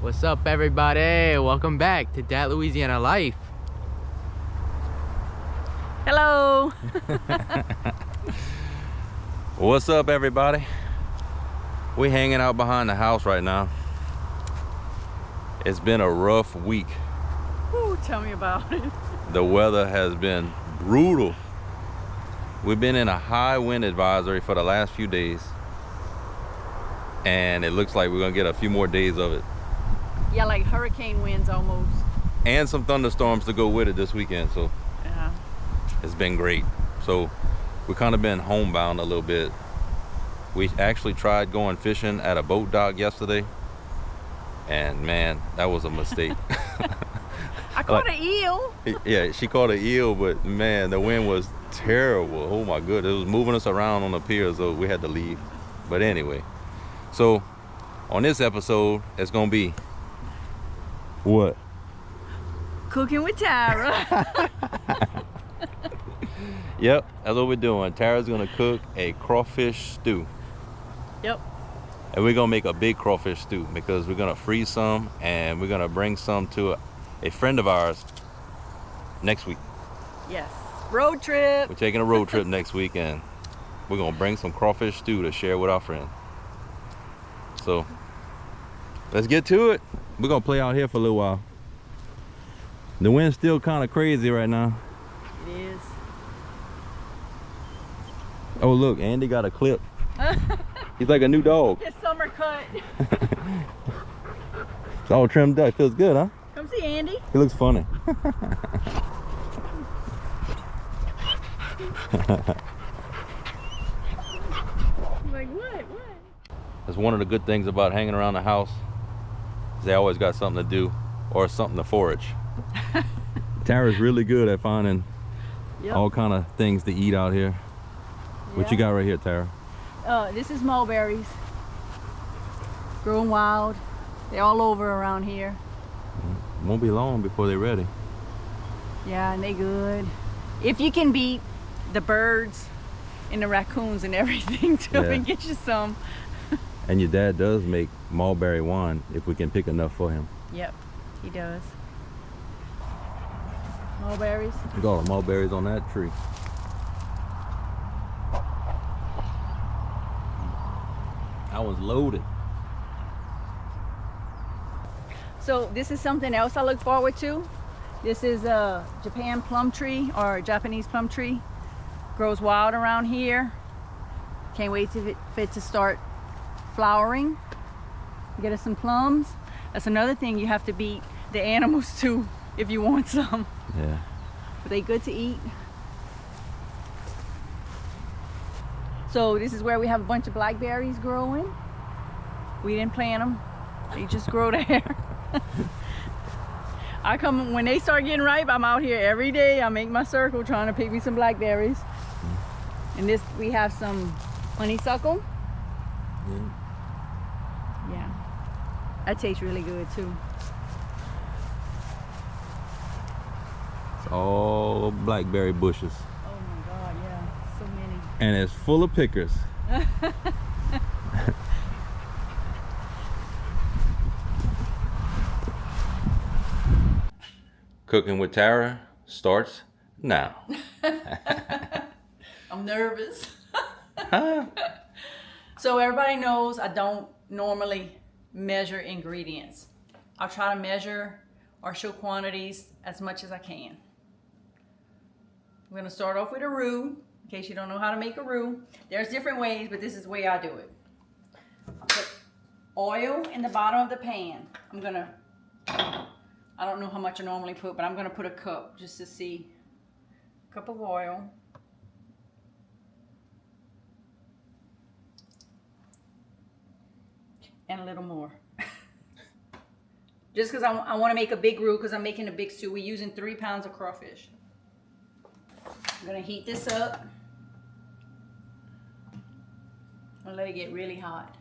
What's up, everybody? Welcome back to Dat Louisiana Life. Hello. What's up, everybody? We hanging out behind the house right now. It's been a rough week. Ooh, tell me about it. The weather has been brutal. We've been in a high wind advisory for the last few days, and it looks like we're gonna get a few more days of it. Yeah, like hurricane winds almost. And some thunderstorms to go with it this weekend, so Yeah. it's been great. So we kind of been homebound a little bit. We actually tried going fishing at a boat dock yesterday, and man, that was a mistake. I caught an eel. Yeah, she caught an eel, but man, the wind was terrible. Oh my goodness, it was moving us around on the pier, so we had to leave. But anyway, so on this episode, it's gonna be what? Cooking with Tara. Yep, that's what we're doing. Tara's gonna cook a crawfish stew. Yep. And we're gonna make a big crawfish stew because we're gonna freeze some and we're gonna bring some to a friend of ours next week. Yes. Road trip. We're taking a road trip next week and we're gonna bring some crawfish stew to share with our friend. So let's get to it. We're gonna play out here for a little while. The wind's still kind of crazy right now. It is. Oh look, Andy got a clip. He's like a new dog. His summer cut. It's all trimmed up. Feels good, huh? Come see Andy. He looks funny. Like what? That's one of the good things about hanging around the house. Is they always got something to do or something to forage. Tara's really good at finding all kind of things to eat out here. What you got right here, Tara? This is mulberries. Growing wild. They're all over around here. Won't be long before they're ready. Yeah, and they good. If you can beat the birds and the raccoons and everything to Yeah. and get you some. And your dad does make mulberry wine if we can pick enough for him. Yep, he does. Mulberries. Look at all the mulberries on that tree. That was loaded. So this is something else I look forward to. This is a Japan plum tree or Japanese plum tree. Grows wild around here. Can't wait for it to start flowering. Get us some plums. That's another thing you have to beat the animals too if you want some. Yeah. But they good to eat. So this is where we have a bunch of blackberries growing. We didn't plant them. They just grow there. I come when they start getting ripe. I'm out here every day. I make my circle trying to pick me some blackberries. And this we have some honeysuckle. Yeah, that tastes really good too. It's all blackberry bushes. Oh my God, yeah, so many. And it's full of pickers. Cooking with Tara starts now. I'm nervous. So everybody knows I don't normally measure ingredients. I'll try to measure or show quantities as much as I can. I'm gonna start off with a roux, in case you don't know how to make a roux. There's different ways, but this is the way I do it. I put oil in the bottom of the pan. I don't know how much I normally put, but I'm gonna put a cup just to see. A cup of oil. And a little more. Just because I want to make a big roux, because I'm making a big stew. We're using 3 pounds of crawfish. I'm going to heat this up. I'll let it get really hot.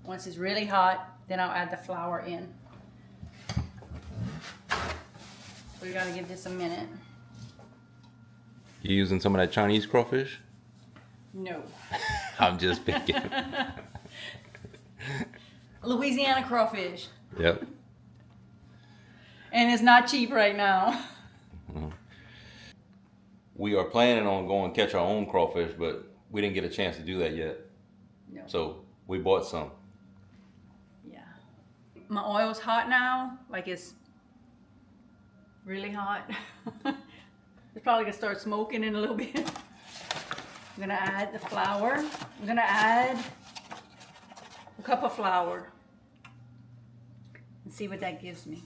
Once it's really hot, then I'll add the flour in. So we got to give this a minute. You using some of that Chinese crawfish? No. I'm just picking. Louisiana crawfish. Yep. And it's not cheap right now. We are planning on going catch our own crawfish, but we didn't get a chance to do that yet. No. So we bought some. Yeah. My oil's hot now, like it's really hot. It's probably gonna start smoking in a little bit. I'm gonna add the flour. I'm gonna add a cup of flour and see what that gives me.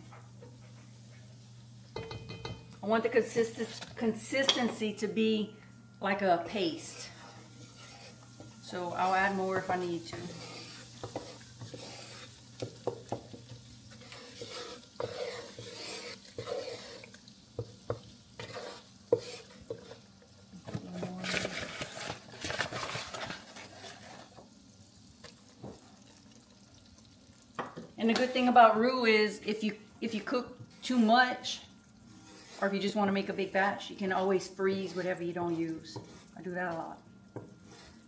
I want the consistency to be like a paste. So I'll add more if I need to. And the good thing about roux is if you cook too much, or if you just want to make a big batch, you can always freeze whatever you don't use. I do that a lot.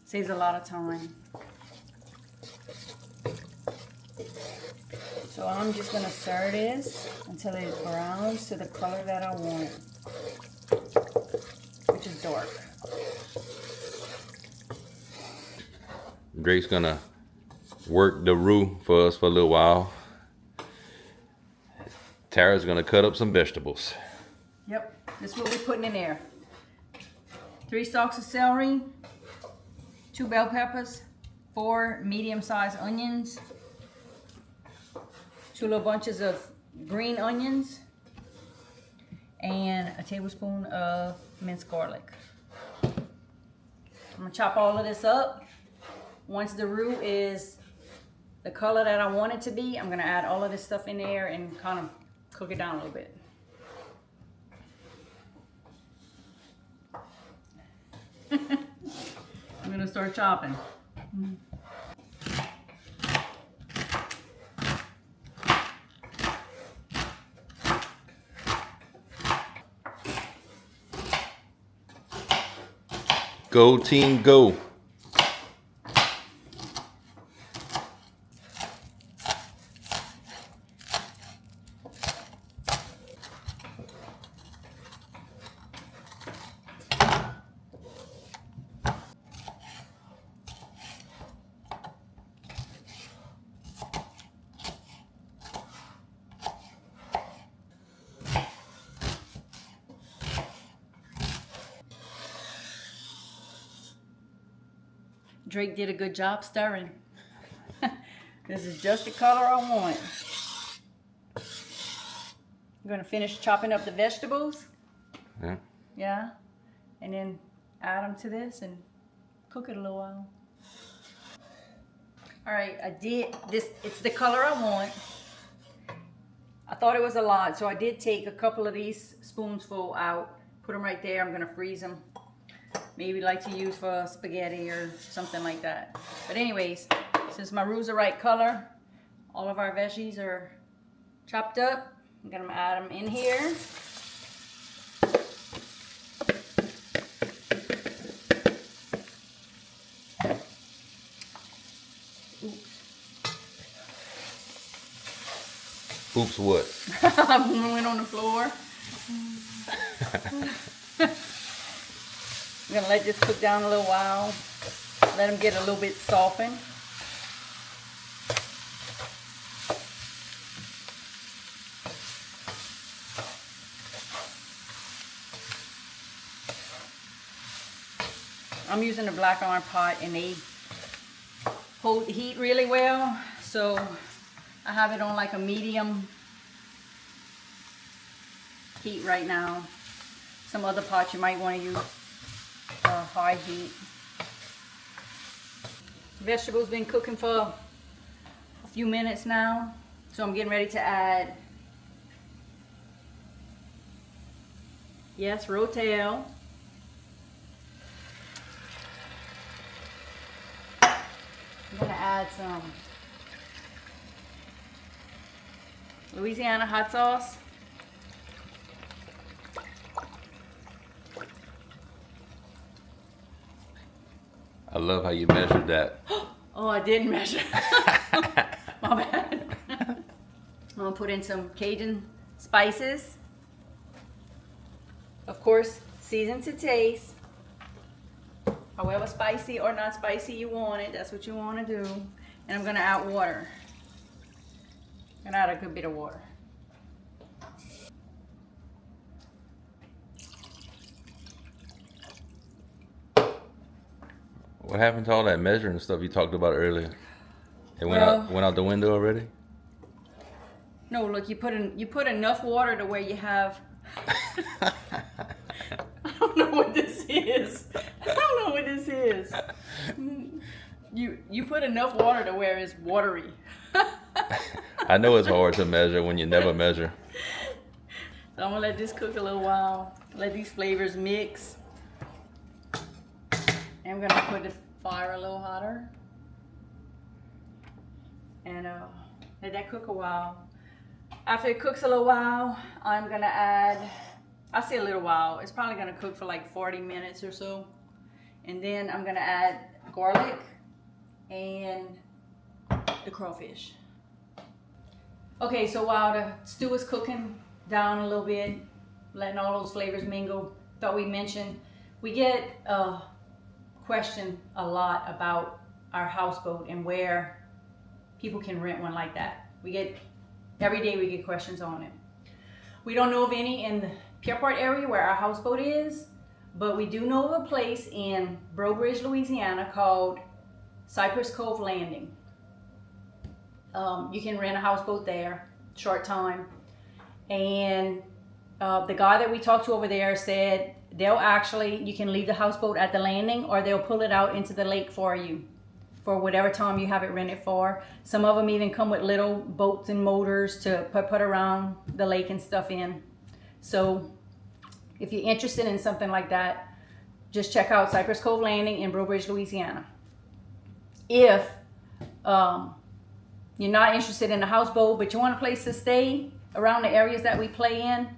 Saves a lot of time. So I'm just gonna stir this until it browns to the color that I want, which is dark. Drake's gonna work the roux for us for a little while. Tara's gonna cut up some vegetables. Yep, this is what we're putting in there. 3 stalks of celery, 2 bell peppers, 4 medium-sized onions, 2 little bunches of green onions, and a tablespoon of minced garlic. I'm gonna chop all of this up. Once the roux is the color that I want it to be, I'm gonna add all of this stuff in there and kind of cook it down a little bit. I'm gonna start chopping. Go team, go. Drake did a good job stirring. This is just the color I want. I'm gonna finish chopping up the vegetables. Yeah. Yeah. And then add them to this and cook it a little while. All right, I did this. It's the color I want. I thought it was a lot, so I did take a couple of these spoonsful out, put them right there. I'm gonna freeze them. Maybe like to use for spaghetti or something like that. But anyways, since my roux are the right color, all of our veggies are chopped up. I'm gonna add them in here. Oops, what? I went on the floor. I'm gonna let this cook down a little while. Let them get a little bit softened. I'm using a black iron pot and they hold heat really well. So I have it on like a medium heat right now. Some other pots you might want to use high heat. Vegetables been cooking for a few minutes now, so I'm getting ready to add, yes, rotel. I'm gonna add some Louisiana hot sauce. I love how you measured that. Oh, I didn't measure. My bad. I'm gonna put in some Cajun Spices. Of course, season to taste. However spicy or not spicy you want it, that's what you want to do. And I'm gonna add water. I'm gonna add a good bit of water. What happened to all that measuring stuff you talked about earlier? It went out the window already? No, look, you put enough water to where you have. I don't know what this is. I don't know what this is. You put enough water to where it's watery. I know it's hard to measure when you never measure. So I'm gonna let this cook a little while. Let these flavors mix. And I'm gonna put the fire a little hotter. And let that cook a while. After it cooks a little while, I'm gonna add, I say a little while, it's probably gonna cook for like 40 minutes or so. And then I'm gonna add garlic and the crawfish. Okay, so while the stew is cooking down a little bit, letting all those flavors mingle, thought we mentioned, we get a question a lot about our houseboat and where people can rent one like that. Every day we get questions on it. We don't know of any in the Pierpont area where our houseboat is, but we do know of a place in Breaux Bridge, Louisiana called Cypress Cove Landing. You can rent a houseboat there, short time. And the guy that we talked to over there said you can leave the houseboat at the landing or they'll pull it out into the lake for you for whatever time you have it rented for. Some of them even come with little boats and motors to put around the lake and stuff in. So if you're interested in something like that, just check out Cypress Cove Landing in Breaux Bridge, Louisiana. If you're not interested in a houseboat, but you want a place to stay around the areas that we play in,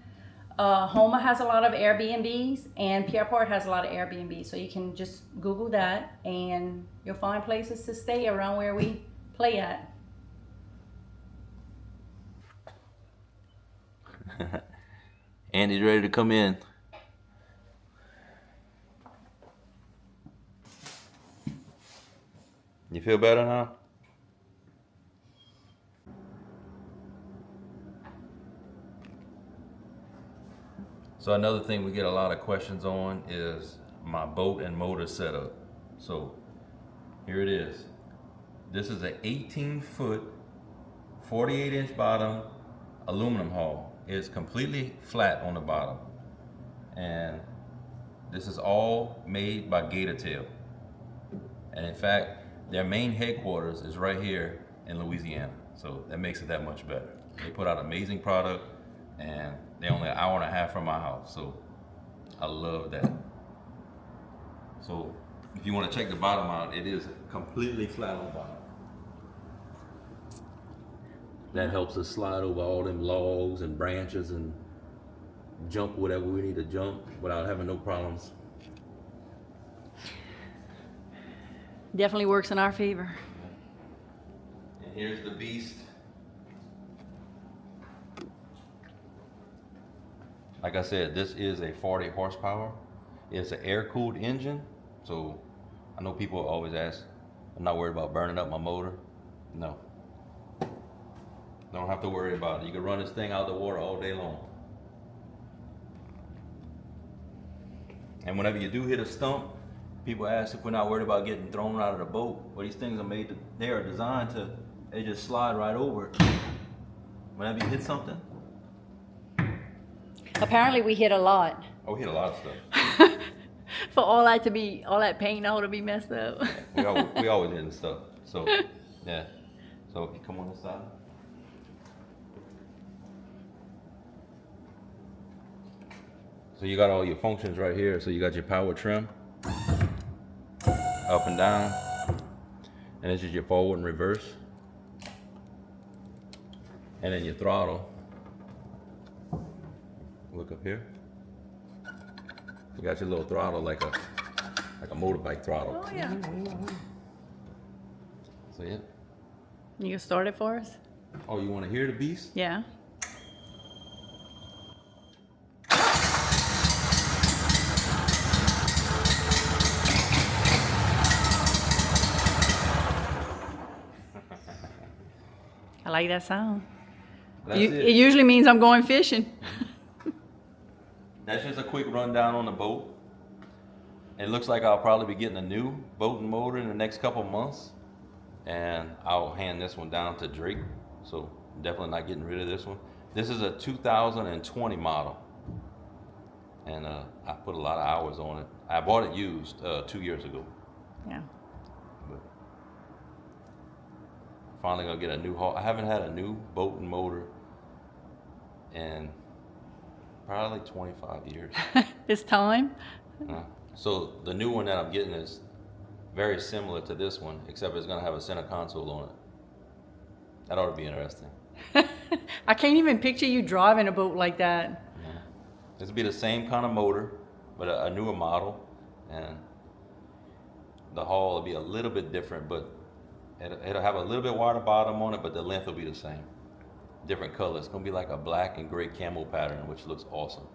Houma has a lot of Airbnbs and Pierpont has a lot of Airbnbs. So you can just Google that and you'll find places to stay around where we play at. Andy's ready to come in. You feel better now? So another thing we get a lot of questions on is my boat and motor setup. So here it is. This is an 18-foot, 48-inch bottom aluminum hull. It's completely flat on the bottom. And this is all made by Gator Tail. And in fact, their main headquarters is right here in Louisiana. So that makes it that much better. They put out amazing product and they're only an hour and a half from my house. So I love that. So if you want to check the bottom out, it is completely flat on the bottom. That helps us slide over all them logs and branches and jump whatever we need to jump without having no problems. Definitely works in our favor. And here's the beast. Like I said, this is a 40 horsepower. It's an air-cooled engine. So I know people always ask, I'm not worried about burning up my motor. No. Don't have to worry about it. You can run this thing out of the water all day long. And whenever you do hit a stump, people ask if we're not worried about getting thrown out of the boat. Well, these things are made they are designed to, they just slide right over it. Whenever you hit something. Apparently we hit a lot. Oh, we hit a lot of stuff. For all that paint all to be messed up. Yeah, we always hitting stuff. So, yeah. So if you come on this side. So you got all your functions right here. So you got your power trim, up and down, and this is your forward and reverse, and then your throttle. Look up here. You got your little throttle like a motorbike throttle. Oh yeah. So yeah. You can start it for us? Oh, you want to hear the beast? Yeah. I like that sound. That's It usually means I'm going fishing. That's just a quick rundown on the boat. It looks like I'll probably be getting a new boat and motor in the next couple months. And I'll hand this one down to Drake. So definitely not getting rid of this one. This is a 2020 model. And I put a lot of hours on it. I bought it used 2 years ago. Yeah. But finally gonna get a new haul. I haven't had a new boat and motor in probably 25 years. It's time. So the new one that I'm getting is very similar to this one, except it's gonna have a center console on it. That ought to be interesting. I can't even picture you driving a boat like that. Yeah. This will be the same kind of motor, but a newer model, and the hull will be a little bit different, but it'll have a little bit wider bottom on it, but the length will be the same. Different colors. It's gonna be like a black and gray camo pattern, which looks awesome.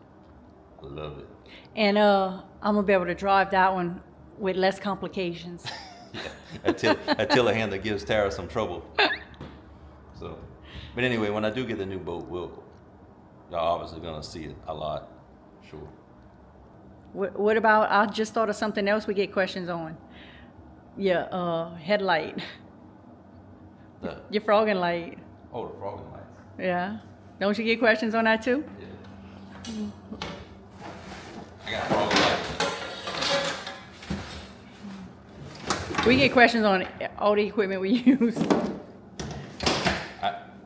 I love it. And I'm gonna be able to drive that one with less complications. Yeah, until the handler gives Tara some trouble. So, but anyway, when I do get the new boat, y'all obviously gonna see it a lot, sure. What about? I just thought of something else. We get questions on. Yeah, headlight. Your frogging light. Oh, the frogging lights. Yeah. Don't you get questions on that too? Yeah. I got frogging lights. We get questions on all the equipment we use.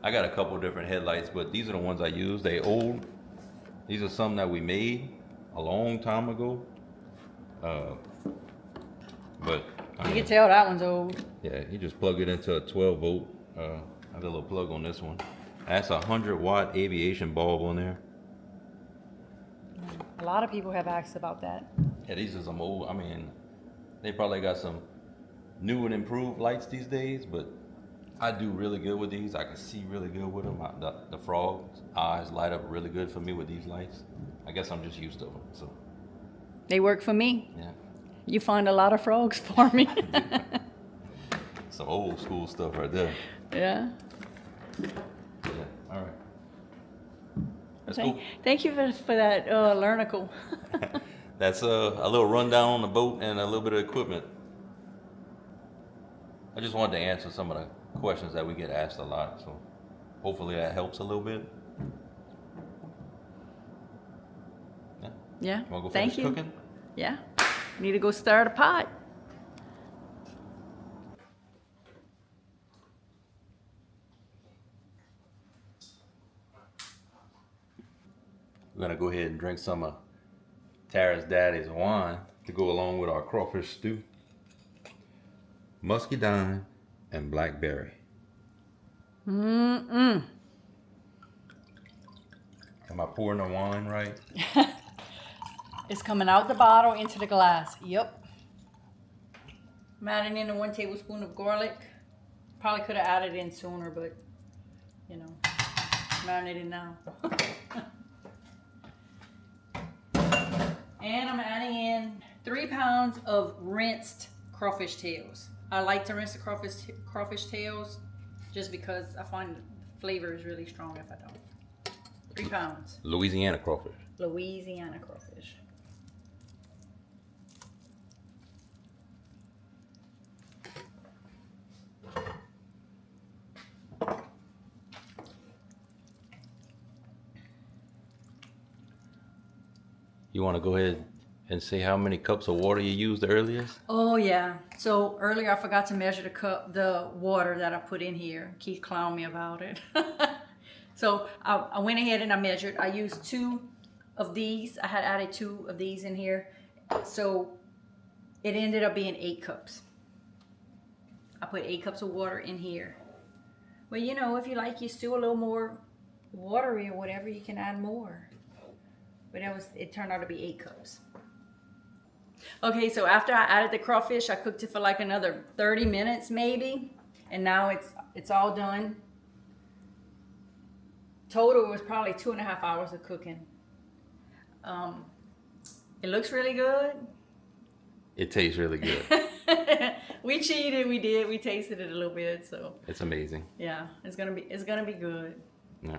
I got a couple of different headlights, but these are the ones I use. They old. These are some that we made a long time ago. But You can tell that one's old. yeah, you just plug it into a 12 volt. I have a little plug on this one. That's a 100-watt aviation bulb on there. A lot of people have asked about that. Yeah, these are some old. I mean, they probably got some new and improved lights these days, but I do really good with these. I can see really good with them. The frog's eyes light up really good for me with these lights. I guess I'm just used to them. So They work for me. yeah, You find a lot of frogs for me. some old school stuff right there. Yeah. Yeah, all right. That's cool. Thank you for that learnicle. That's a little rundown on the boat and a little bit of equipment. I just wanted to answer some of the questions that we get asked a lot, so hopefully that helps a little bit. Yeah. Yeah. You wanna go Thank finish you. cooking? Yeah. Need to go stir the pot. We're gonna go ahead and drink some of Tara's daddy's wine to go along with our crawfish stew. Muscadine and blackberry. Mm-mm. Am I pouring the wine right? It's coming out the bottle into the glass. Yep. I'm adding in 1 tablespoon of garlic. Probably could have added in sooner, but you know, I'm adding it in now. And I'm adding in 3 pounds of rinsed crawfish tails. I like to rinse the crawfish tails just because I find the flavor is really strong if I don't. 3 pounds. Louisiana crawfish. Louisiana crawfish. You want to go ahead and say how many cups of water you used earliest? Oh yeah. So earlier I forgot to measure the water that I put in here. Keith clowned me about it. So I went ahead and I measured. I used 2 of these. I had added 2 of these in here. So it ended up being 8 cups. I put 8 cups of water in here. Well, you know, if you like your stew a little more watery or whatever, you can add more. But it turned out to be 8 cups. Okay, so after I added the crawfish, I cooked it for like another 30 minutes maybe. And now it's all done. Total was probably 2.5 hours of cooking. It looks really good. It tastes really good. We cheated. We did. We tasted it a little bit. So It's amazing. yeah, it's gonna be good. Yeah.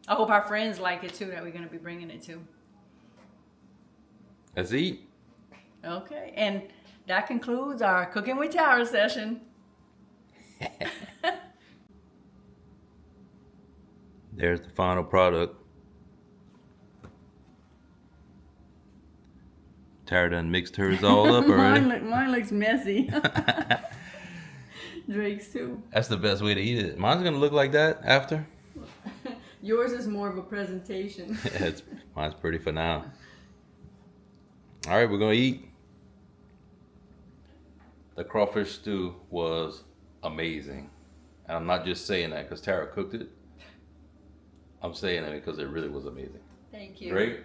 I hope our friends like it too. That we're gonna be bringing it to. Let's eat. Okay, and that concludes our Cooking with Tara session. There's the final product. Tara done mixed hers all up already. Mine looks messy. Drake's too. That's the best way to eat it. Mine's gonna look like that after. Yours is more of a presentation. Mine's pretty for now. All right, we're gonna eat. The crawfish stew was amazing. And I'm not just saying that because Tara cooked it. I'm saying it because it really was amazing. Thank you. Drake?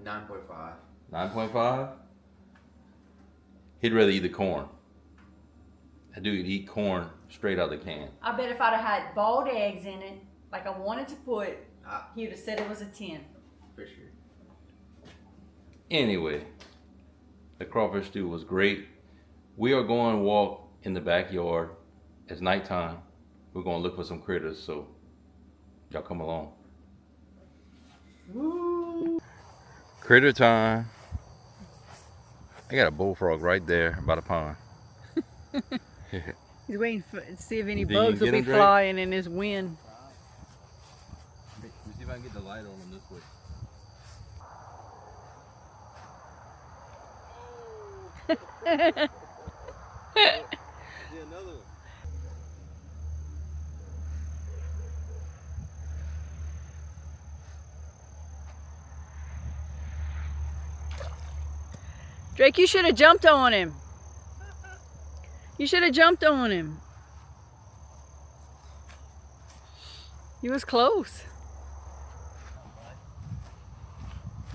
9.5. 9.5? He'd rather eat the corn. That dude eat corn straight out the can. I bet if I'd have had boiled eggs in it, like I wanted to put, he would have said it was a 10. For sure. Anyway, the crawfish stew was great. We are going to walk in the backyard. It's nighttime. We're going to look for some critters, so y'all come along. Woo. Critter time. I got a bullfrog right there by the pond. He's waiting to see if any Do you bugs will get be him, Drake? flying in this wind. Let me see if I can get the light on him this way. Another one. Drake, you should have jumped on him. You should have jumped on him. He was close.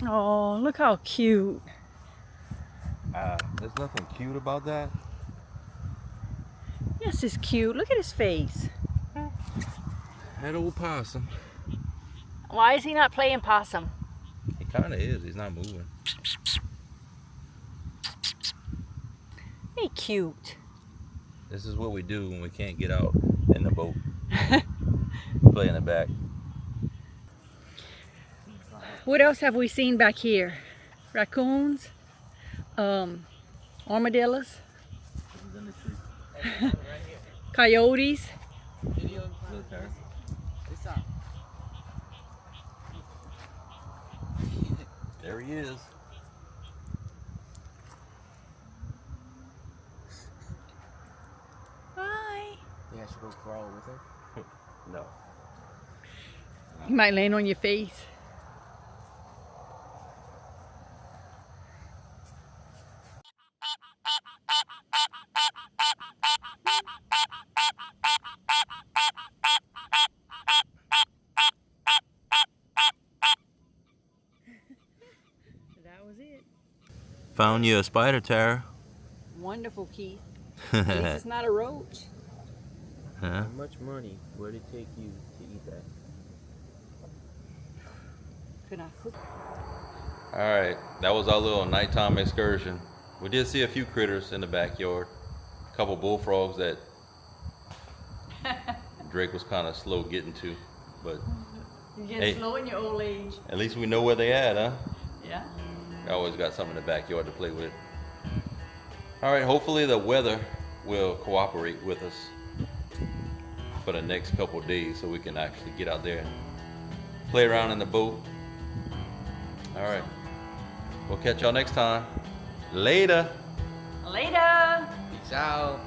Oh, look how cute. There's nothing cute about that. Yes, it's cute. Look at his face. That old possum. Why is he not playing possum? He kind of is. He's not moving. He cute. This is what we do when we can't get out in the boat. Play in the back. What else have we seen back here? Raccoons, armadillos, coyotes. There he is. Hi. Think I should go crawl with her? No. He might land on your face. That was it. Found you a spider, Tara. Wonderful, Keith. At least it's not a roach. Huh? How much money would it take you to eat that? Could I cook? All right, that was our little nighttime excursion. We did see a few critters in the backyard. A couple bullfrogs that Drake was kind of slow getting to, but You get Hey. slow in your old age. at least we know where they at, huh? Yeah. I always got something in the backyard to play with. All right, hopefully the weather will cooperate with us for the next couple of days so we can actually get out there and play around in the boat. All right, we'll catch y'all next time. Later. Later. Peace out.